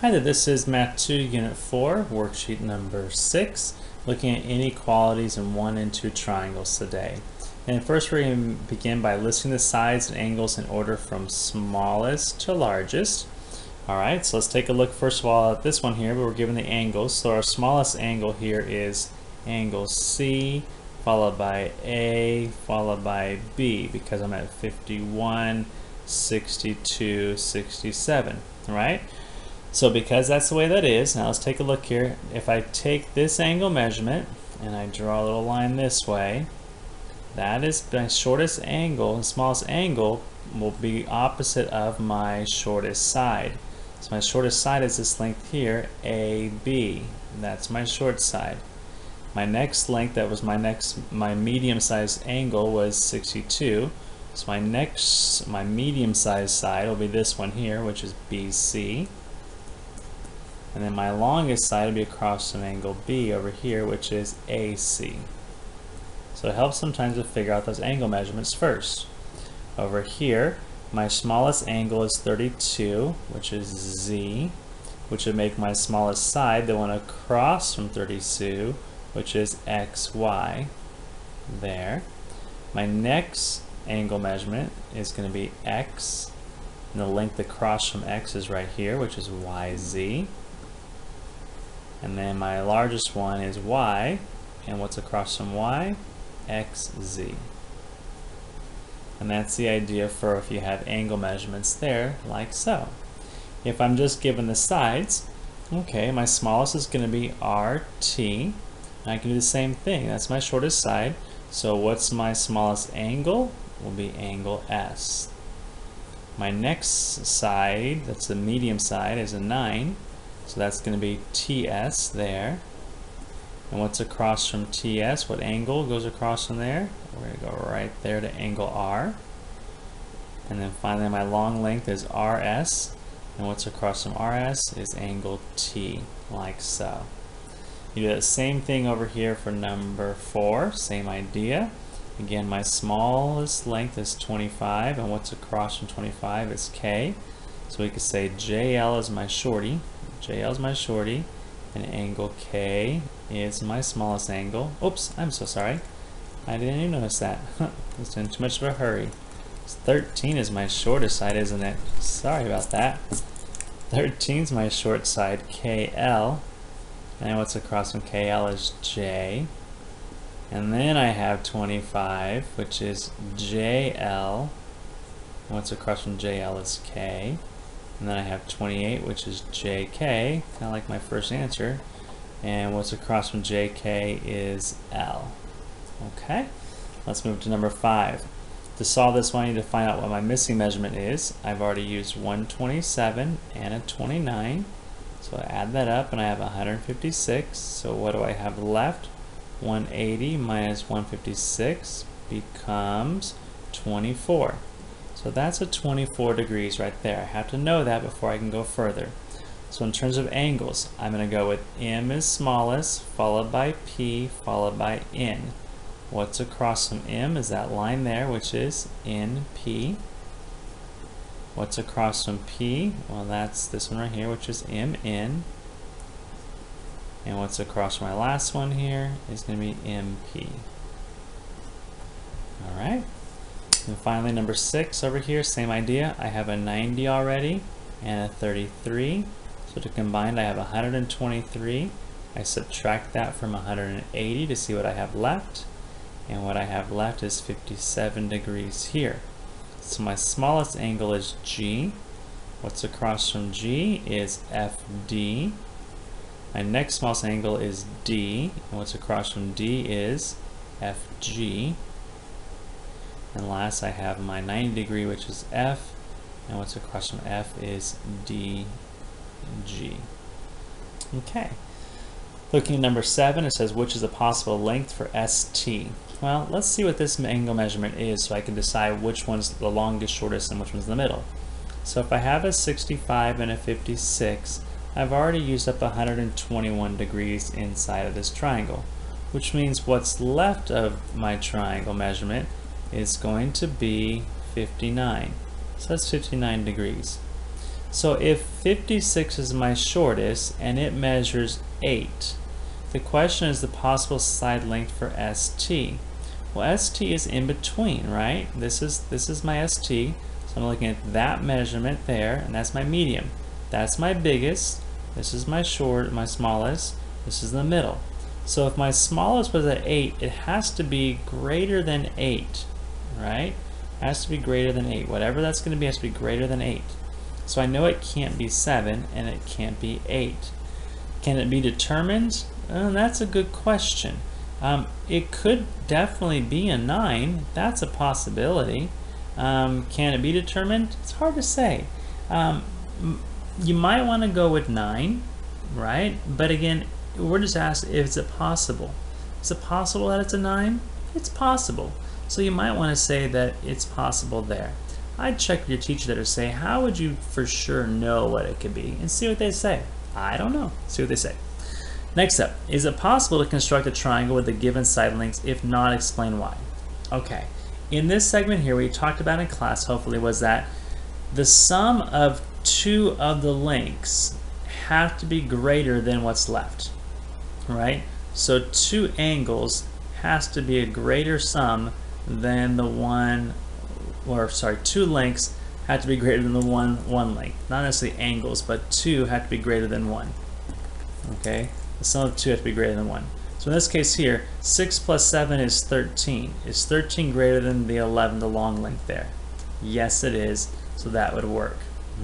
Hi there, this is Math 2 Unit 4, worksheet number 6, looking at inequalities in 1 and 2 triangles today. And first we're going to begin by listing the sides and angles in order from smallest to largest. Alright, so let's take a look first of all at this one here, but we're given the angles. So our smallest angle here is angle C, followed by A, followed by B, because I'm at 51, 62, 67, right? So because that's the way that is, now let's take a look here. If I take this angle measurement and I draw a little line this way, that is my shortest angle, and smallest angle will be opposite of my shortest side. So my shortest side is this length here, AB. That's my short side. My next length, that was my medium-sized angle was 62. So my medium-sized side will be this one here, which is BC. And then my longest side will be across from angle B over here, which is AC. So it helps sometimes to figure out those angle measurements first. Over here, my smallest angle is 32, which is Z, which would make my smallest side the one across from 32, which is XY, there. My next angle measurement is going to be X, and the length across from X is right here, which is YZ. And then my largest one is Y, and what's across from Y? XZ. And that's the idea for if you have angle measurements there, like so. If I'm just given the sides, okay, my smallest is going to be RT. And I can do the same thing. That's my shortest side. So what's my smallest angle? Will be angle S. My next side, that's the medium side, is a 9. So that's going to be TS there. And what's across from TS? What angle goes across from there? We're going to go right there to angle R. And then finally my long length is RS. And what's across from RS is angle T, like so. You do that same thing over here for number 4, same idea. Again, my smallest length is 25, and what's across from 25 is K. So we could say JL is my shorty. JL is my shorty, and angle K is my smallest angle. Oops, I'm so sorry. I didn't even notice that. I was in too much of a hurry. 13 is my shortest side, isn't it? Sorry about that. 13 is my short side, KL. And what's across from KL is J. And then I have 25, which is JL. And what's across from JL is K. And then I have 28, which is JK, kind of like my first answer. And what's across from JK is L. Okay, let's move to number 5. To solve this one, I need to find out what my missing measurement is. I've already used 127 and a 29. So I add that up and I have 156. So what do I have left? 180 minus 156 becomes 24. So that's a 24 degrees right there. I have to know that before I can go further. So in terms of angles, I'm going to go with M is smallest, followed by P, followed by N. What's across from M is that line there, which is NP. What's across from P? Well, that's this one right here, which is MN. And what's across from my last one here is going to be MP. All right. And finally, number 6 over here, same idea. I have a 90 already and a 33. So to combine, I have 123. I subtract that from 180 to see what I have left. And what I have left is 57 degrees here. So my smallest angle is G. What's across from G is FD. My next smallest angle is D. And what's across from D is FG. And last I have my 90 degree, which is F, and what's across from F is DG. Okay. Looking at number 7, it says which is the possible length for ST. Well, let's see what this angle measurement is so I can decide which one's the longest, shortest, and which one's the middle. So if I have a 65 and a 56, I've already used up 121 degrees inside of this triangle, which means what's left of my triangle measurement is going to be 59. So that's 59 degrees. So if 56 is my shortest and it measures 8, the question is the possible side length for ST. Well, ST is in between, right? This is my ST, so I'm looking at that measurement there, and that's my medium. That's my biggest, this is my smallest, this is the middle. So if my smallest was at 8, it has to be greater than 8, right? It has to be greater than 8. Whatever that's going to be has to be greater than 8. So I know it can't be 7 and it can't be 8. Can it be determined? That's a good question. It could definitely be a 9. That's a possibility. Can it be determined? It's hard to say. You might want to go with 9, right? But again, we're just asked if it's possible. Is it possible that it's a 9? It's possible. So you might want to say that it's possible there. I'd check with your teacher there to say, how would you for sure know what it could be? And see what they say. I don't know. See what they say. Next up, is it possible to construct a triangle with the given side lengths? If not, explain why. Okay, in this segment here, we talked about in class, hopefully, was that the sum of two of the lengths have to be greater than what's left, right? So two angles has to be a greater sum than the one, or sorry, two lengths have to be greater than the one length. Not necessarily angles, but two have to be greater than one. Okay, the sum of two have to be greater than one. So in this case here, 6 plus 7 is 13. Is 13 greater than the 11, the long length there? Yes, it is, so that would work.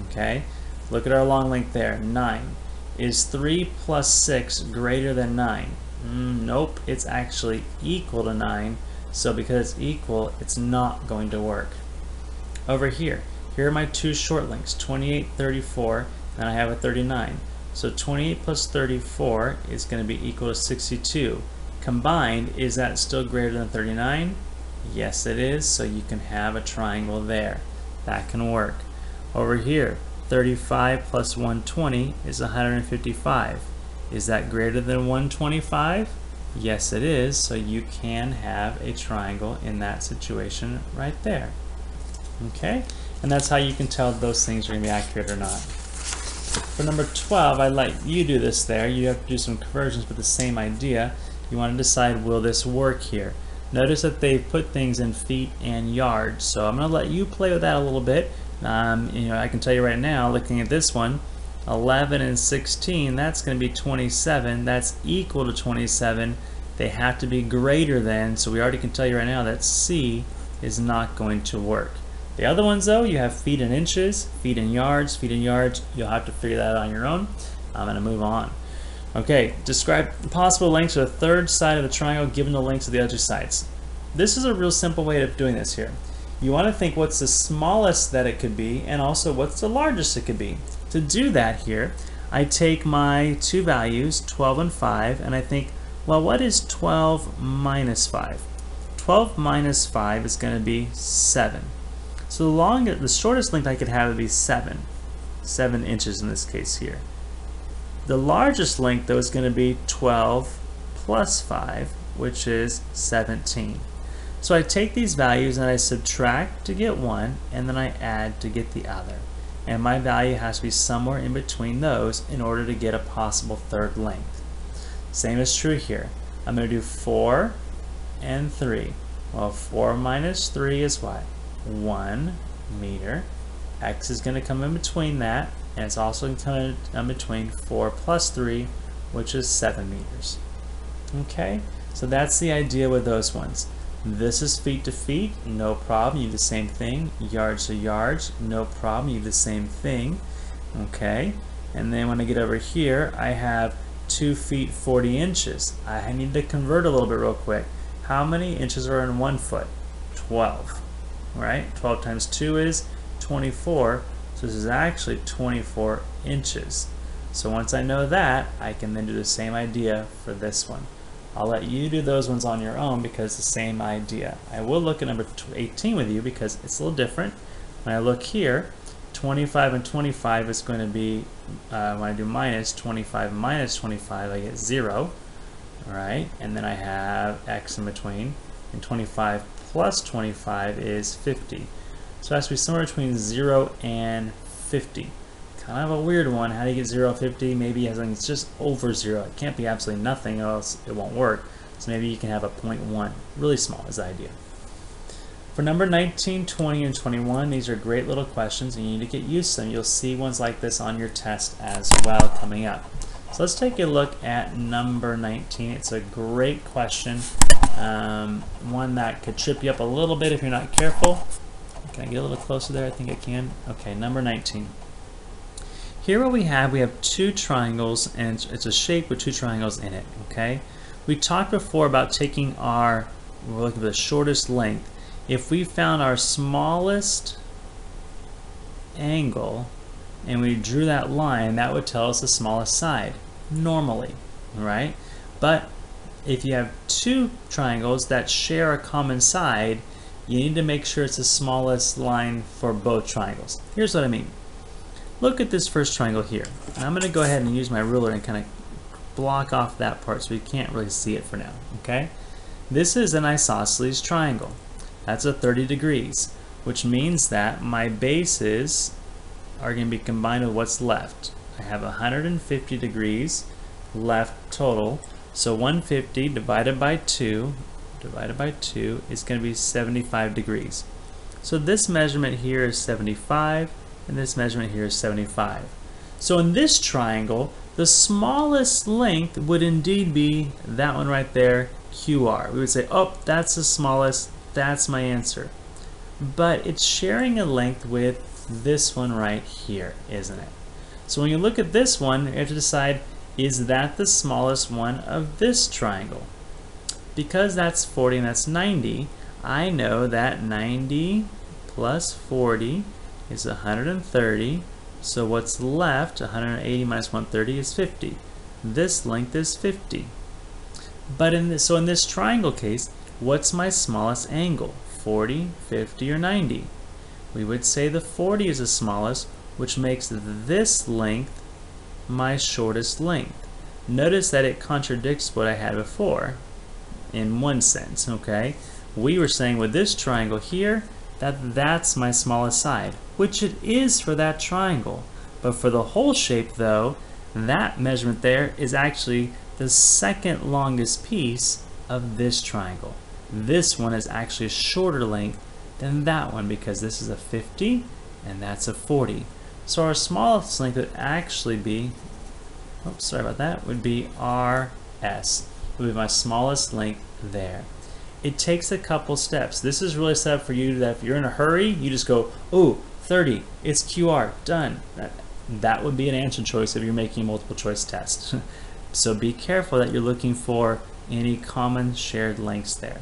Okay, look at our long length there, 9. Is 3 plus 6 greater than 9? Nope, it's actually equal to 9. So because it's equal, it's not going to work. Over here are my two short lengths, 28, 34, and I have a 39. So 28 plus 34 is going to be equal to 62. Combined, is that still greater than 39? Yes, it is, so you can have a triangle there. That can work. Over here, 35 plus 120 is 155. Is that greater than 125? Yes, it is, so you can have a triangle in that situation right there. Okay, and that's how you can tell those things are going to be accurate or not. For number 12, I'd like you do this there. You have to do some conversions, but the same idea. You want to decide, will this work here? Notice that they've put things in feet and yards, so I'm going to let you play with that a little bit. I can tell you right now, looking at this one, 11 and 16, that's going to be 27. That's equal to 27. They have to be greater than, so we already can tell you right now that C is not going to work. The other ones though, you have feet and inches, feet and yards, feet and yards. You'll have to figure that out on your own. I'm going to move on. Okay, describe the possible lengths of the third side of the triangle given the lengths of the other sides. This is a real simple way of doing this here. You want to think what's the smallest that it could be and also what's the largest it could be. To do that here, I take my two values, 12 and 5, and I think, well, what is 12 minus 5? 12 minus 5 is going to be 7. So the shortest length I could have would be 7 inches in this case here. The largest length though is going to be 12 plus 5, which is 17. So I take these values and I subtract to get one, and then I add to get the other. And my value has to be somewhere in between those in order to get a possible third length. Same is true here. I'm going to do 4 and 3. Well, 4 minus 3 is what? 1 meter. X is going to come in between that, and it's also going to come in between 4 plus 3, which is 7 meters. Okay, so that's the idea with those ones. This is feet to feet, no problem, you do the same thing. Yards to yards, no problem, you do the same thing. Okay, and then when I get over here, I have 2 feet 40 inches. I need to convert a little bit real quick. How many inches are in 1 foot? 12, right? 12 times 2 is 24, so this is actually 24 inches. So once I know that, I can then do the same idea for this one. I'll let you do those ones on your own because the same idea. I will look at number 18 with you because it's a little different. When I look here, 25 and 25 is going to be, when I do minus 25 minus 25, I get 0. Alright, and then I have x in between, and 25 plus 25 is 50. So it has to be somewhere between 0 and 50. kind of a weird one. How do you get 0, 50? Maybe something that's just over 0. It can't be absolutely nothing, or else it won't work. So maybe you can have a 0.1. Really small is the idea. For number 19, 20, and 21, these are great little questions, and you need to get used to them. You'll see ones like this on your test as well coming up. So let's take a look at number 19. It's a great question, one that could trip you up a little bit if you're not careful. Can I get a little closer there? I think I can. Okay, number 19. Here what we have two triangles, and it's a shape with two triangles in it, okay? We talked before about taking we're looking for the shortest length. If we found our smallest angle and we drew that line, that would tell us the smallest side, normally, right? But if you have two triangles that share a common side, you need to make sure it's the smallest line for both triangles. Here's what I mean. Look at this first triangle here. And I'm going to go ahead and use my ruler and kind of block off that part so we can't really see it for now, okay? This is an isosceles triangle. That's a 30 degrees, which means that my bases are going to be combined with what's left. I have 150 degrees left total, so 150 divided by 2 is going to be 75 degrees. So this measurement here is 75, and this measurement here is 75. So in this triangle, the smallest length would indeed be that one right there, QR. We would say, oh, that's the smallest, that's my answer. But it's sharing a length with this one right here, isn't it? So when you look at this one, you have to decide, is that the smallest one of this triangle? Because that's 40 and that's 90, I know that 90 plus 40 is 130. So what's left, 180 minus 130 is 50. This length is 50. But in this triangle case, what's my smallest angle? 40, 50, or 90? We would say the 40 is the smallest, which makes this length my shortest length. Notice that it contradicts what I had before in one sense, okay? We were saying with this triangle here, that's my smallest side, which it is for that triangle. But for the whole shape though, that measurement there is actually the second longest piece of this triangle. This one is actually a shorter length than that one because this is a 50 and that's a 40. So our smallest length would actually be, oops, sorry about that, would be RS. Would be my smallest length there. It takes a couple steps. This is really set up for you that if you're in a hurry, you just go, oh, 30, it's QR, done. That would be an answer choice if you're making a multiple choice test. So be careful that you're looking for any common shared lengths there.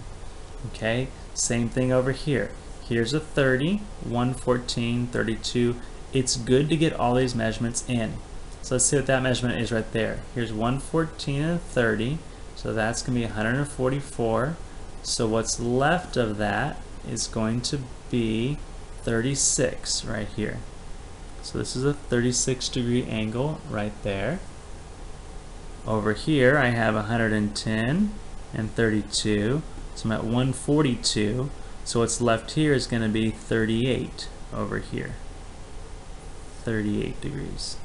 Okay, same thing over here. Here's a 30, 114, 32. It's good to get all these measurements in. So let's see what that measurement is right there. Here's 114 and 30, so that's going to be 144. So what's left of that is going to be 36 right here. So this is a 36-degree angle right there. Over here I have 110 and 32, so I'm at 142. So what's left here is going to be 38 over here. 38 degrees.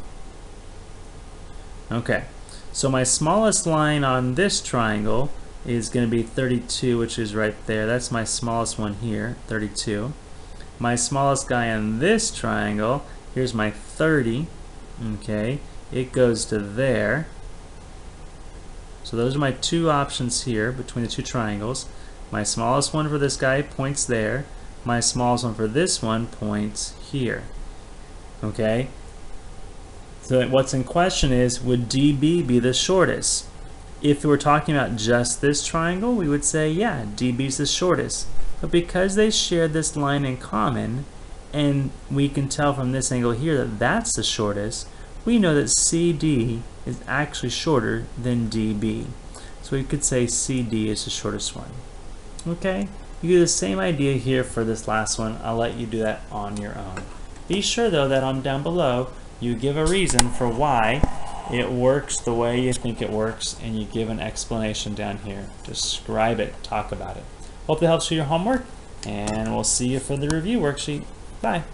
Okay, so my smallest line on this triangle is going to be 32, which is right there. That's my smallest one here, 32. My smallest guy on this triangle, here's my 30. Okay, it goes to there. So those are my two options here between the two triangles. My smallest one for this guy points there. My smallest one for this one points here. Okay, so what's in question is, would DB be the shortest? If we were talking about just this triangle, we would say, yeah, DB is the shortest. But because they share this line in common, and we can tell from this angle here that that's the shortest, we know that CD is actually shorter than DB. So we could say CD is the shortest one. Okay, you do the same idea here for this last one. I'll let you do that on your own. Be sure though that on down below, you give a reason for why it works the way you think it works, and you give an explanation down here. Describe it, talk about it. Hope that helps with your homework, and we'll see you for the review worksheet. Bye.